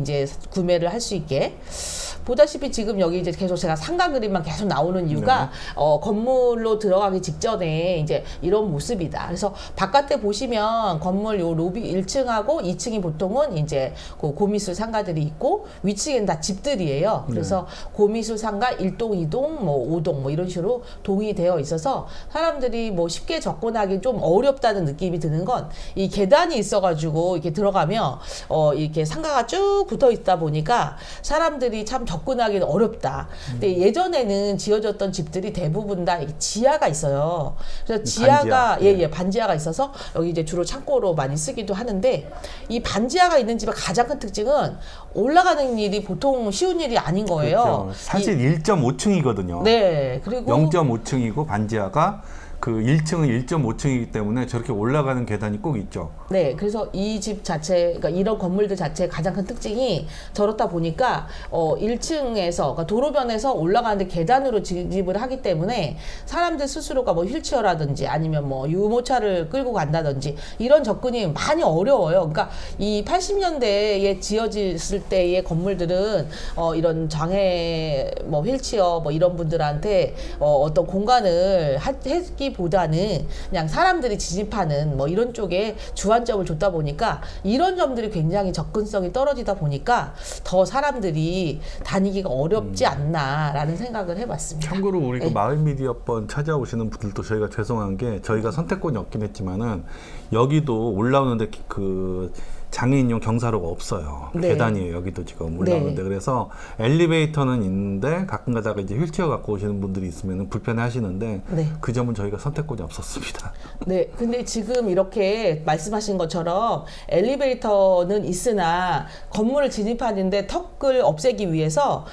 이제 구매를 할 수 있게. 보다시피 지금 여기 이제 계속 제가 상가 그림만 계속 나오는 이유가 건물로 들어가기 직전에 이제 이런 모습이다. 그래서 바깥에 보시면 건물 요 로비 1층하고 2층이 보통은 이제 그 고미술 상가들이 있고 위층에는 다 집들이에요. 그래서 고미술 상가 1동, 2동, 뭐 5동 뭐 이런 식으로 동이 되어 있어서 사람들이 뭐 쉽게 접근하기 좀 어렵다는 느낌이 드는 건 이 계단이 있어가지고 이렇게 들어가면 이렇게 상가가 쭉 붙어 있다 보니까 사람들이 참 접근하기는 어렵다. 근데 예전에는 지어졌던 집들이 대부분 다 지하가 있어요. 그래서 지하가 반지하가 있어서 여기 이제 주로 창고로 많이 쓰기도 하는데 이 반지하가 있는 집의 가장 큰 특징은 올라가는 일이 보통 쉬운 일이 아닌 거예요. 그렇죠. 사실 1.5층이거든요. 네. 그리고 0.5층이고 반지하가 그 1층은 1.5층이기 때문에 저렇게 올라가는 계단이 꼭 있죠. 네, 그래서 이 집 자체, 그러니까 이런 건물들 자체의 가장 큰 특징이 저렇다 보니까 1층에서, 그러니까 도로변에서 올라가는데 계단으로 진입을 하기 때문에 사람들 스스로가 뭐 휠체어라든지 아니면 뭐 유모차를 끌고 간다든지 이런 접근이 많이 어려워요. 그러니까 이 80년대에 지어졌을 때의 건물들은 이런 장애, 뭐 휠체어 뭐 이런 분들한테 어떤 공간을 했기보다는 그냥 사람들이 진입하는 뭐 이런 쪽에 주안점을 줬다 보니까 이런 점들이 굉장히 접근성이 떨어지다 보니까 더 사람들이 다니기가 어렵지 않나라는 생각을 해봤습니다. 참고로 우리 그 네. 마을미디어번 찾아오시는 분들도 저희가 죄송한 게 저희가 선택권이 없긴 했지만은 여기도 올라오는데 그 장애인용 경사로가 없어요. 네. 계단이에요. 여기도 지금 올라오는데. 그래서 엘리베이터는 있는데 가끔 가다가 이제 휠체어 갖고 오시는 분들이 있으면 불편해 하시는데 그 점은 저희가 선택권이 없었습니다. 네, 근데 지금 이렇게 말씀하신 것처럼 엘리베이터는 있으나 건물을 진입하는데 턱을 없애기 위해서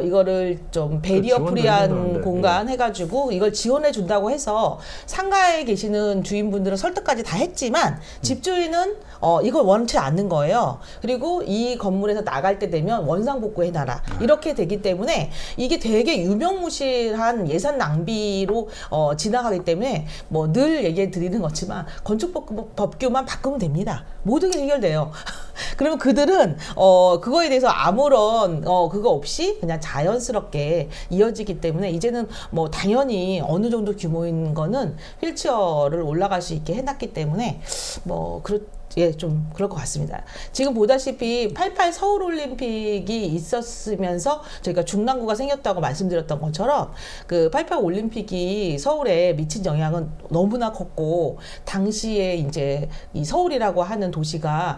이거를 좀 베리어 프리한 공간 해가지고 이걸 지원해 준다고 해서 상가에 계시는 주인분들은 설득까지 다 했지만 집주인은 이걸 원치 않는 거예요. 그리고 이 건물에서 나갈 때 되면 원상복구 해놔라. 이렇게 되기 때문에 이게 되게 유명무실한 예산 낭비로 지나가기 때문에 뭐 늘 얘기 드리는 거지만 건축법규만 바꾸면 됩니다. 모든 게 해결돼요. 그러면 그들은 그거에 대해서 아무런 그거 없이 그냥 자연스럽게 이어지기 때문에 이제는 뭐 당연히 어느 정도 규모인 거는 휠체어를 올라갈 수 있게 해놨기 때문에 뭐 좀 그럴 것 같습니다. 지금 보다시피 88 서울올림픽이 있었으면서 저희가 중랑구가 생겼다고 말씀드렸던 것처럼 그 88 올림픽이 서울에 미친 영향은 너무나 컸고 당시에 이제 이 서울이라고 하는 도시가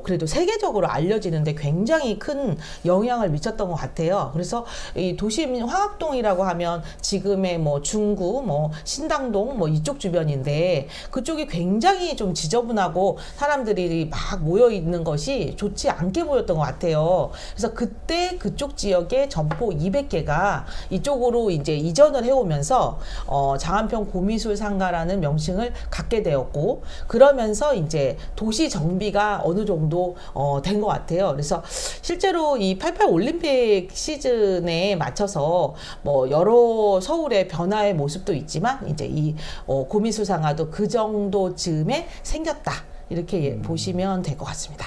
그래도 세계적으로 알려지는데 굉장히 큰 영향을 미쳤던 것 같아요. 그래서 이 도심 화학동이라고 하면 지금의 뭐 중구, 뭐 신당동 뭐 이쪽 주변인데 그쪽이 굉장히 좀 지저분하고 사람들이 막 모여 있는 것이 좋지 않게 보였던 것 같아요. 그래서 그때 그쪽 지역에 점포 200개가 이쪽으로 이제 이전을 해오면서 장안평 고미술 상가라는 명칭을 갖게 되었고 그러면서 이제 도시 정비가 어느 정도 된 것 같아요. 그래서 실제로 이 88 올림픽 시즌에 맞춰서 뭐 여러 서울의 변화의 모습도 있지만 이제 이 고미술 상가도 그 정도 즈음에 생겼다. 이렇게 보시면 될 것 같습니다.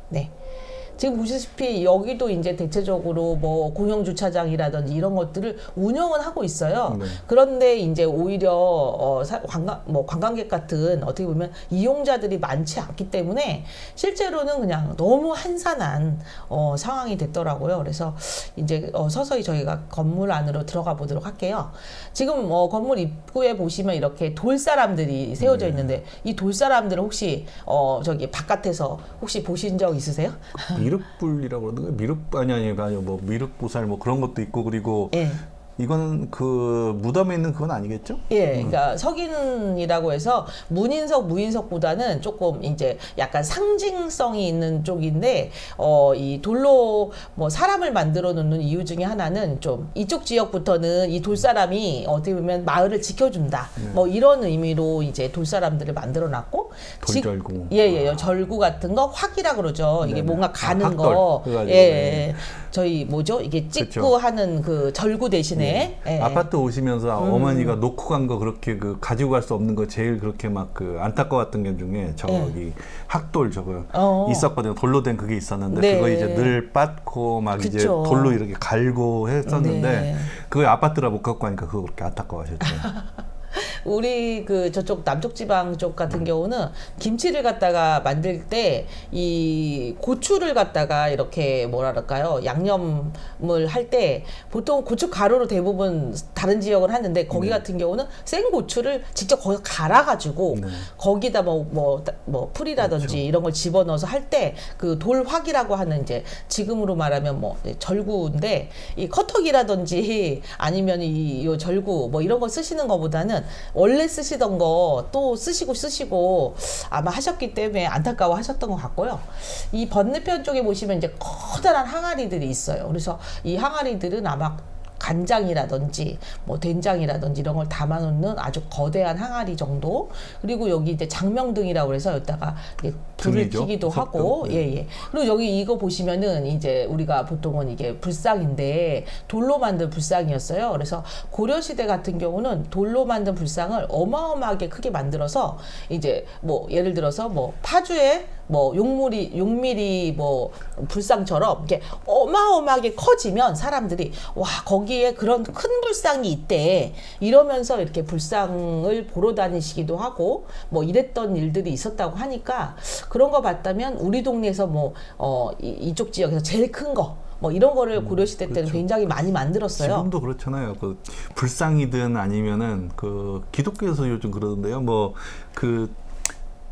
네. 지금 보시다시피 여기도 이제 대체적으로 뭐 공영주차장이라든지 이런 것들을 운영은 하고 있어요. 그런데 이제 오히려 관광객 같은 어떻게 보면 이용자들이 많지 않기 때문에 실제로는 그냥 너무 한산한 상황이 됐더라고요. 그래서 이제 서서히 저희가 건물 안으로 들어가 보도록 할게요. 지금 건물 입구에 보시면 이렇게 돌사람들이 세워져 있는데 이 돌사람들은 혹시 저기 바깥에서 혹시 보신 적 있으세요? 미륵불이라고 그러는 거예요. 미륵 아니 뭐 미륵보살 뭐 그런 것도 있고 그리고 이거는 그 무덤에 있는 그건 아니겠죠? 예, 그러니까 석인이라고 해서 문인석, 무인석보다는 조금 이제 약간 상징성이 있는 쪽인데, 이 돌로 뭐 사람을 만들어 놓는 이유 중에 하나는 좀 이쪽 지역부터는 이 돌사람이 어떻게 보면 마을을 지켜준다. 뭐 이런 의미로 이제 돌사람들을 만들어 놨고, 돌절구. 예, 절구 같은 거 확이라 그러죠. 이게 네네. 뭔가 가는 확돌. 거. 그래가지고, 예. 저희 뭐죠? 이게 찍고 그쵸. 하는 그 절구 대신에 예. 아파트 오시면서 어머니가 놓고 간 거 그렇게 그 가지고 갈 수 없는 거 제일 그렇게 막 그 안타까웠던 게 중에 저기 학돌 저거 있었거든요. 돌로 된 그게 있었는데 네. 그거 이제 늘 빻고 막 그쵸. 이제 돌로 이렇게 갈고 했었는데 네. 그거 아파트라 못 갖고 가니까 그거 그렇게 안타까워하셨죠. 우리 그 저쪽 남쪽 지방 쪽 같은 경우는 김치를 갖다가 만들 때 이 고추를 갖다가 이렇게 뭐랄까요 양념을 할 때 보통 고추 가루로 대부분 다른 지역을 하는데 거기 같은 경우는 생 고추를 직접 거기서 갈아가지고 거기다 뭐 풀이라든지 그렇죠. 이런 걸 집어넣어서 할 때 그 돌확이라고 하는 이제 지금으로 말하면 뭐 절구인데 이 커터기라든지 아니면 이 절구 뭐 이런 거 쓰시는 것보다는 원래 쓰시던 거 또 쓰시고 아마 하셨기 때문에 안타까워 하셨던 것 같고요. 이 번뇌편 쪽에 보시면 이제 커다란 항아리들이 있어요. 그래서 이 항아리들은 아마 간장이라든지 뭐 된장이라든지 이런 걸 담아놓는 아주 거대한 항아리 정도. 그리고 여기 이제 장명등이라고 해서 여기다가 이제 불을 등이죠? 켜기도 하고, 예. 그리고 여기 이거 보시면은 이제 우리가 보통은 이게 불상인데 돌로 만든 불상이었어요. 그래서 고려시대 같은 경우는 돌로 만든 불상을 어마어마하게 크게 만들어서 이제 뭐 예를 들어서 뭐 파주에 뭐 용미리 뭐 불상처럼 이렇게 어마어마하게 커지면 사람들이 와 거기에 그런 큰 불상이 있대 이러면서 이렇게 불상을 보러 다니시기도 하고 뭐 이랬던 일들이 있었다고 하니까 그런 거 봤다면 우리 동네에서 뭐 이쪽 지역에서 제일 큰 거 뭐 이런 거를 고려시대 때는 그렇죠. 굉장히 많이 만들었어요. 지금도 그렇잖아요. 그 불상이든 아니면은 그 기독교에서 요즘 그러던데요. 뭐 그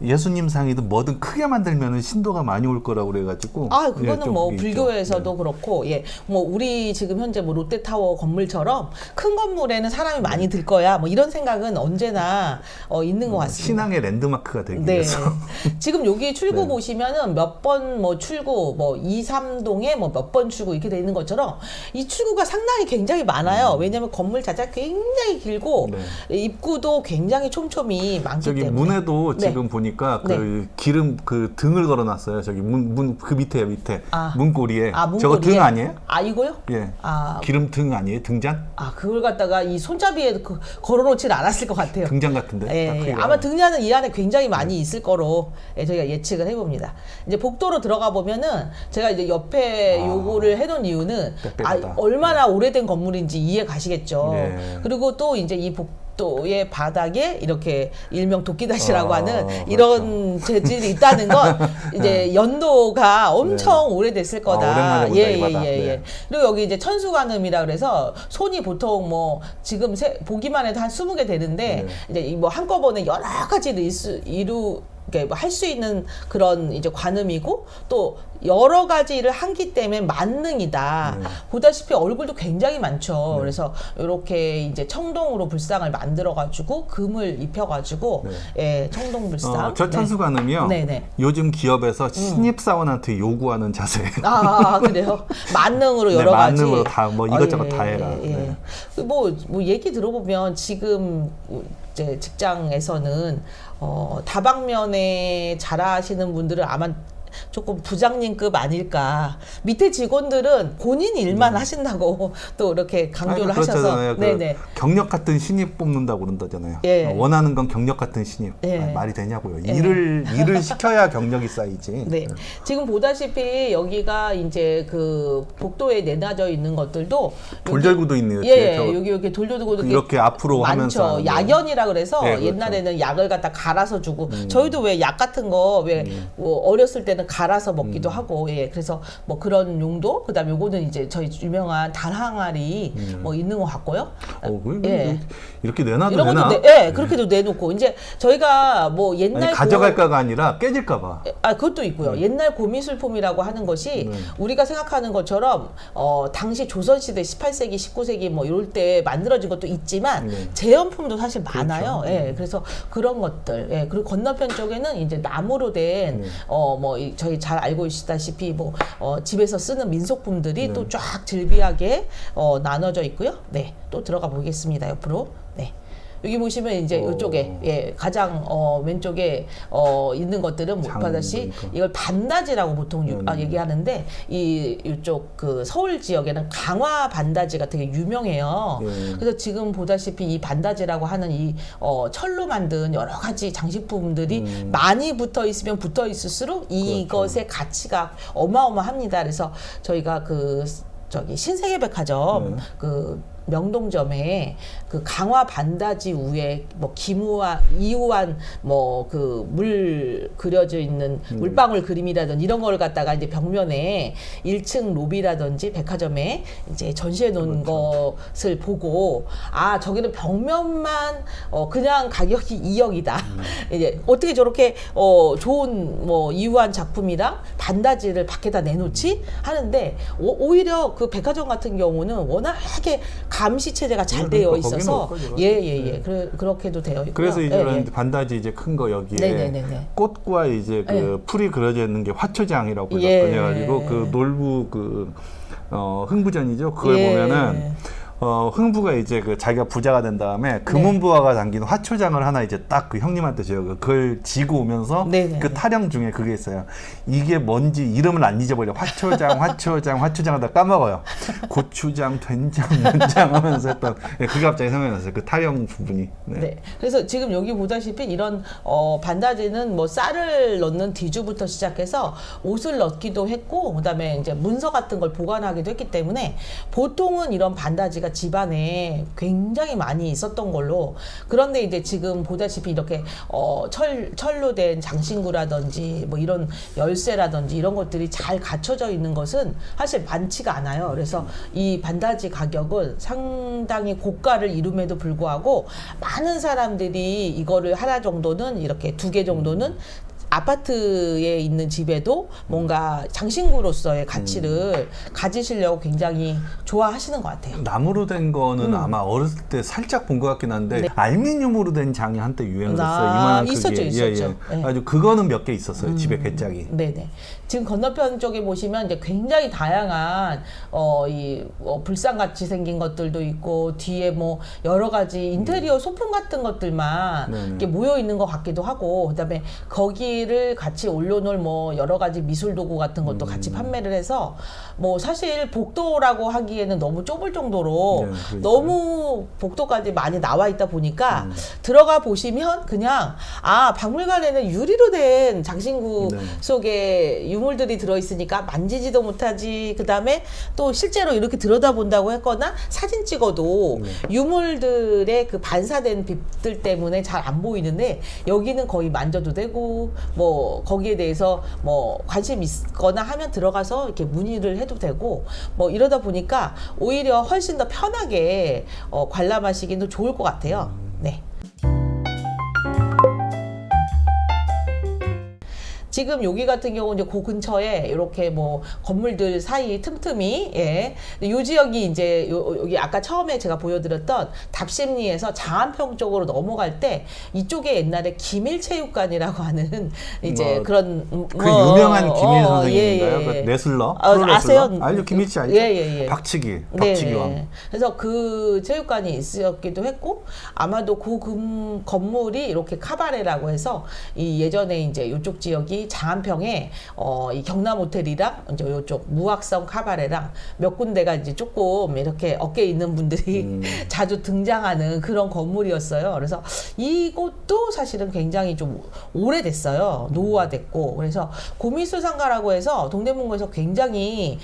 예수님 상이든 뭐든 크게 만들면은 신도가 많이 올 거라고 그래가지고. 그거는 뭐 불교에서도 그렇고, 예, 뭐 우리 지금 현재 뭐 롯데타워 건물처럼 큰 건물에는 사람이 많이 들 거야, 뭐 이런 생각은 언제나 있는 것 같습니다. 신앙의 랜드마크가 되기 위해서. 지금 여기 출구 보시면은 몇 번 뭐 출구, 뭐 2, 3동에 뭐 몇 번 출구 이렇게 돼 있는 것처럼 이 출구가 상당히 굉장히 많아요. 왜냐하면 건물 자체가 굉장히 길고 입구도 굉장히 촘촘히 많기 저기 때문에. 문에도 지금 보니까 그 기름 그 등을 걸어놨어요. 저기 문 그 밑에 문고리에. 저거 등 아니에요? 이거요? 예. 기름 등 아니에요? 등잔? 그걸 갖다가 이 손잡이에 걸어놓질 않았을 것 같아요. 등잔 같은데. 예. 아마 등잔은 이 안에 굉장히 많이 있을 거로 저희가 예측을 해봅니다. 이제 복도로 들어가 보면은 제가 이제 옆에 요거를 해놓은 이유는 얼마나 오래된 건물인지 이해 가시겠죠. 그리고 또 이제 이 복도의 바닥에 이렇게 일명 도끼다시라고 하는 이런 재질이 있다는 건 이제 연도가 엄청 오래됐을 거다. 예. 그리고 여기 이제 천수관음이라 그래서 손이 보통 뭐 지금 보기만 해도 한 20개 되는데 이제 뭐 한꺼번에 여러 가지를 할 수 있는 그런 이제 관음이고 또 여러 가지를 하기 때문에 만능이다. 보다시피 얼굴도 굉장히 많죠. 그래서 이렇게 이제 청동으로 불상을 만들어가지고 금을 입혀가지고 예, 청동 불상. 저 천수관음이요. 요즘 기업에서 신입사원한테 요구하는 자세. 그래요? 만능으로 여러 가지. 만능으로 다 뭐 이것저것 다 해라. 뭐 얘기 들어보면 지금 이제 직장에서는 다방면에 잘하시는 분들은 아마 조금 부장님급 아닐까. 밑에 직원들은 본인 일만 하신다고 또 이렇게 강조를 하셔서. 경력 같은 신입 뽑는다고 그런다잖아요. 원하는 건 경력 같은 신입. 말이 되냐고요. 일을 시켜야 경력이 쌓이지. 지금 보다시피 여기가 이제 그 복도에 내놔져 있는 것들도 돌절구도 있네요. 여기 돌절구도 이렇게 앞으로 많죠. 하면서 약연이라 그래서 옛날에는 약을 갖다 갈아서 주고 저희도 왜 약 같은 거 왜 뭐 어렸을 때는 때는 갈아서 먹기도 하고, 예, 그래서 뭐 그런 용도, 그다음에 요거는 이제 저희 유명한 달 항아리 뭐 있는 것 같고요. 예. 이렇게 내놔도 이런 되나? 것도 예, 그렇게도 내놓고 이제 저희가 뭐 옛날 아니, 가져갈까가 아니라 깨질까봐. 그것도 있고요. 옛날 고미술품이라고 하는 것이 우리가 생각하는 것처럼 당시 조선시대 18세기, 19세기 뭐 이럴 때 만들어진 것도 있지만 재현품도 사실 많아요. 그렇죠. 예, 그래서 그런 것들. 예, 그리고 건너편 쪽에는 이제 나무로 된 뭐 저희 잘 알고 있다시피 뭐 집에서 쓰는 민속품들이 또 쫙 즐비하게 나눠져 있고요. 네, 또 들어가 보겠습니다. 옆으로. 네. 여기 보시면 이제 이쪽에 예, 가장 왼쪽에 있는 것들은 못하다시 이걸 반다지라고 보통 얘기하는데 이쪽 그 서울 지역에는 강화 반다지가 되게 유명해요. 그래서 지금 보다시피 이 반다지라고 하는 이 철로 만든 여러 가지 장식품들이 많이 붙어 있으면 붙어 있을수록 이것의 가치가 어마어마합니다. 그래서 저희가 그 저기 신세계백화점 그 명동점에 그 강화 반다지 위에 뭐 이우한 뭐 그 물 그려져 있는 물방울 그림이라든지 이런 걸 갖다가 이제 벽면에 1층 로비라든지 백화점에 이제 전시해 놓은 것을 보고 저기는 벽면만 그냥 가격이 2억이다. 이제 어떻게 저렇게 좋은 뭐 이우한 작품이랑 반다지를 밖에다 내놓지 하는데 오히려 그 백화점 같은 경우는 워낙에 감시 체제가 잘 되어 있어서 그렇게도 되어 있고요. 그래서 이제 반다지 이제 큰 거 여기에 꽃과 이제 그 풀이 그려져 있는 게 화초장이라고 그래가지고 그 놀부 그 흥부전이죠. 그걸 보면은 흥부가 이제 그 자기가 부자가 된 다음에 금은부화가 담긴 화초장을 하나 이제 딱 그 형님한테 줘요. 그걸 지고 오면서 그 타령 중에 그게 있어요. 이게 뭔지 이름을 안 잊어버려. 화초장 하다 까먹어요. 고추장, 된장, 된장 하면서 했던 그게 갑자기 생각났어요. 그 타령 부분이. 네. 그래서 지금 여기 보다시피 이런 반다지는 뭐 쌀을 넣는 뒤주부터 시작해서 옷을 넣기도 했고 그다음에 이제 문서 같은 걸 보관하기도 했기 때문에 보통은 이런 반다지가 집안에 굉장히 많이 있었던 걸로 그런데 이제 지금 보다시피 이렇게 철로 된 장신구라든지 뭐 이런 열쇠라든지 이런 것들이 잘 갖춰져 있는 것은 사실 많지가 않아요. 그래서 이 반다지 가격은 상당히 고가를 이룸에도 불구하고 많은 사람들이 이거를 하나 정도는 이렇게 2개 정도는 아파트에 있는 집에도 뭔가 장신구로서의 가치를 가지시려고 굉장히 좋아하시는 것 같아요. 나무로 된 거는 아마 어렸을 때 살짝 본 것 같긴 한데 알미늄으로 된 장이 한때 유행했어요. 이만한 크기. 있었죠. 아주 그거는 몇 개 있었어요. 집에 괴짝이. 네네. 지금 건너편 쪽에 보시면 이제 굉장히 다양한 불상 같이 생긴 것들도 있고 뒤에 뭐 여러 가지 인테리어 소품 같은 것들만 이렇게 모여 있는 것 같기도 하고 그다음에 거기를 같이 올려놓을 뭐 여러 가지 미술 도구 같은 것도 같이 판매를 해서 뭐 사실 복도라고 하기에는 너무 좁을 정도로 너무 복도까지 많이 나와 있다 보니까 들어가 보시면 그냥 박물관에는 유리로 된 장신구 속에 유물들이 들어있으니까 만지지도 못하지. 그 다음에 또 실제로 이렇게 들여다본다고 했거나 사진 찍어도 유물들의 그 반사된 빛들 때문에 잘 안 보이는데 여기는 거의 만져도 되고 뭐 거기에 대해서 뭐 관심 있거나 하면 들어가서 이렇게 문의를 해도 되고 뭐 이러다 보니까 오히려 훨씬 더 편하게 관람하시기도 좋을 것 같아요. 네. 지금 여기 같은 경우 이제 그 근처에 이렇게 뭐 건물들 사이 틈틈이 요 지역이 이제 여기 아까 처음에 제가 보여드렸던 답심리에서 장안평 쪽으로 넘어갈 때 이쪽에 옛날에 기밀체육관이라고 하는 이제 그런 그 유명한 기밀 선생님인가요? 그 레슬러? 아세요? 알죠, 김일 씨 알죠? 박치기왕. 그래서 그 체육관이 있었기도 했고 아마도 그 건물이 이렇게 카바레라고 해서 이 예전에 이제 이쪽 지역이 장안평에 이 경남 호텔이랑 이제 이쪽 무악성 카바레랑 몇 군데가 이제 조금 이렇게 어깨에 있는 분들이 자주 등장하는 그런 건물이었어요. 그래서 이곳도 사실은 굉장히 좀 오래됐어요. 노후화됐고 그래서 고미술상가라고 해서 동대문구에서 굉장히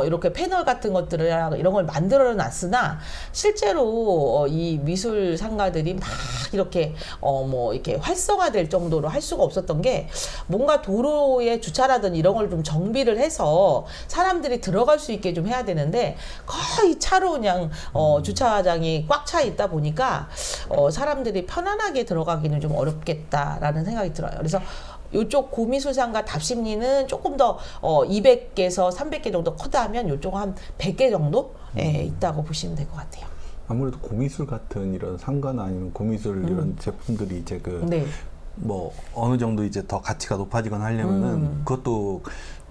이렇게 패널 같은 것들을 이런 걸 만들어 놨으나 실제로 이 미술 상가들이 막 이렇게 뭐 이렇게 활성화될 정도로 할 수가 없었던 게 뭔가 도로의 주차라든 이런 걸 좀 정비를 해서 사람들이 들어갈 수 있게 좀 해야 되는데 거의 차로 그냥 주차장이 꽉 차 있다 보니까 사람들이 편안하게 들어가기는 좀 어렵겠다라는 생각이 들어요. 그래서 이쪽 고미술상가 답심리는 조금 더 200개에서 300개 정도 커다면 이쪽은 한 100개 정도 있다고 보시면 될 것 같아요. 아무래도 고미술 같은 이런 상가나 아니면 고미술 이런 제품들이 이제 네. 뭐 어느 정도 이제 더 가치가 높아지거나 하려면은 그것도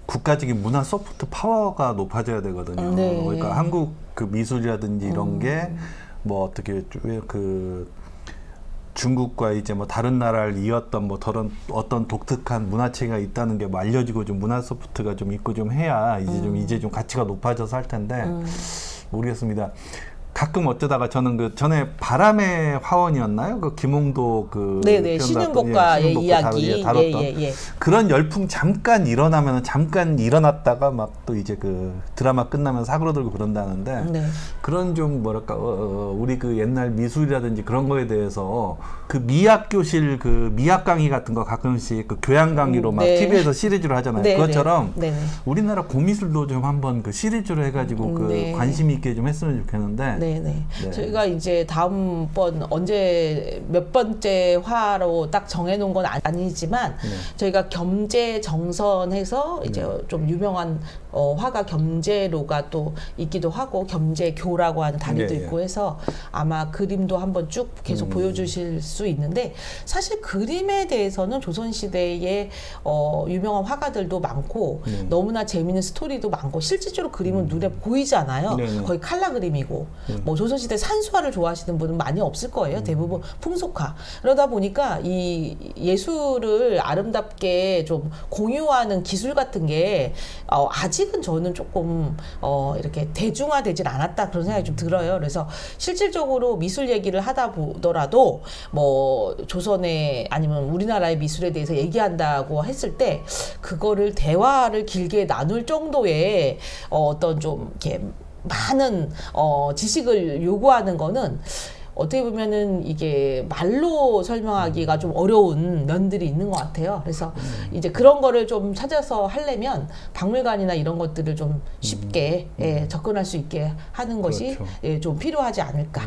국가적인 문화 소프트 파워가 높아져야 되거든요. 네. 그러니까 한국 그 미술이라든지 이런 게 뭐 어떻게 그 중국과 이제 뭐 다른 나라를 이었던 뭐 저런 어떤 독특한 문화체가 있다는 게 뭐 알려지고 좀 문화 소프트가 좀 있고 좀 해야 이제 좀 가치가 높아져서 할 텐데 모르겠습니다. 가끔 어쩌다가 저는 그 전에 바람의 화원이었나요? 그 김홍도 그 네네 신윤복과의 이야기 다뤘던 그런 열풍 잠깐 일어나면 잠깐 일어났다가 막 또 이제 그 드라마 끝나면 사그러들고 그런다는데 네. 그런 좀 뭐랄까 우리 그 옛날 미술이라든지 그런 거에 대해서 그 미학 교실 그 미학 강의 같은 거 가끔씩 그 교양 강의로 막 네. TV에서 시리즈로 하잖아요. 네, 그것처럼 네. 우리나라 고미술도 좀 한번 그 시리즈로 해가지고 그 네. 관심 있게 좀 했으면 좋겠는데. 네네. 네. 저희가 이제 다음번 언제 몇 번째 화로 딱 정해놓은 건 아니지만 저희가 겸재 정선해서 이제 좀 유명한 화가 겸재로가 또 있기도 하고 겸재교라고 하는 단위도 네, 있고 해서 아마 그림도 한번 쭉 계속 보여주실 수 있는데 사실 그림에 대해서는 조선시대의 유명한 화가들도 많고 너무나 재미있는 스토리도 많고 실질적으로 그림은 눈에 보이잖아요. 거의 칼라 그림이고 뭐 조선시대 산수화를 좋아하시는 분은 많이 없을 거예요. 대부분 풍속화. 그러다 보니까 이 예술을 아름답게 좀 공유하는 기술 같은 게 아직은 저는 조금 이렇게 대중화되질 않았다 그런 생각이 좀 들어요. 그래서 실질적으로 미술 얘기를 하다 보더라도 뭐 조선의 아니면 우리나라의 미술에 대해서 얘기한다고 했을 때 그거를 대화를 길게 나눌 정도의 어떤 좀 이렇게 많은 지식을 요구하는 거는 어떻게 보면은 이게 말로 설명하기가 좀 어려운 면들이 있는 것 같아요. 그래서 이제 그런 거를 좀 찾아서 하려면 박물관이나 이런 것들을 좀 쉽게 접근할 수 있게 하는 것이 그렇죠. 좀 필요하지 않을까.